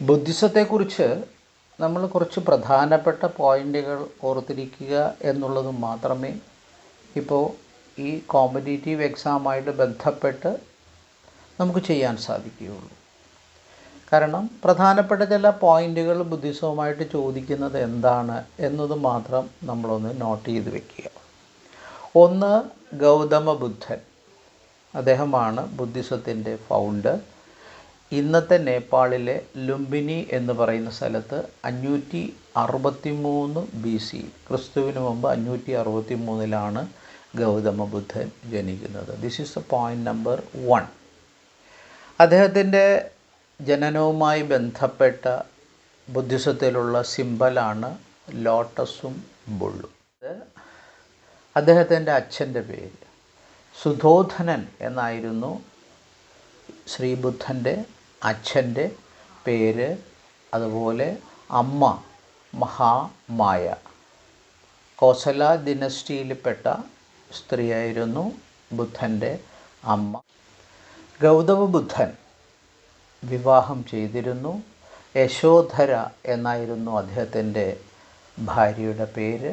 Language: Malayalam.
ബുദ്ധിസത്തെക്കുറിച്ച് നമ്മൾ കുറച്ച് പ്രധാനപ്പെട്ട പോയിൻ്റുകൾ ഓർത്തിരിക്കുക എന്നുള്ളത് മാത്രമേ ഇപ്പോൾ ഈ കോമ്പറ്റീറ്റീവ് എക്സാമായിട്ട് ബന്ധപ്പെട്ട് നമുക്ക് ചെയ്യാൻ സാധിക്കുകയുള്ളൂ. കാരണം പ്രധാനപ്പെട്ട ചില പോയിൻ്റുകൾ ബുദ്ധിസവുമായിട്ട് ചോദിക്കുന്നത് എന്താണ് എന്നത് മാത്രം നമ്മളൊന്ന് നോട്ട് ചെയ്ത് വെക്കുക. ഒന്ന്, ഗൗതമ ബുദ്ധൻ. അദ്ദേഹമാണ് ബുദ്ധിസത്തിൻ്റെ ഫൗണ്ടർ. ഇന്നത്തെ നേപ്പാളിലെ ലുംബിനി എന്ന് പറയുന്ന സ്ഥലത്ത് 563 BC, ക്രിസ്തുവിന് മുമ്പ് 563 ഗൗതമ ബുദ്ധൻ ജനിക്കുന്നത്. This is the point number 1. അദ്ദേഹത്തിൻ്റെ ജനനവുമായി ബന്ധപ്പെട്ട ബുദ്ധിസത്തിലുള്ള സിമ്പലാണ് ലോട്ടസും ബുള്ളും. അദ്ദേഹത്തിൻ്റെ അച്ഛൻ്റെ പേര് സുധോധനൻ എന്നായിരുന്നു. ശ്രീബുദ്ധൻ്റെ അച്ഛൻ്റെ പേര്. അതുപോലെ അമ്മ മഹാമായ. കോസല ദിനസ്റ്റിയിൽപ്പെട്ട സ്ത്രീയായിരുന്നു ബുദ്ധൻ്റെ അമ്മ. ഗൗതമ ബുദ്ധൻ വിവാഹം ചെയ്തിരുന്നു. യശോധര എന്നായിരുന്നു അദ്ദേഹത്തിൻ്റെ ഭാര്യയുടെ പേര്.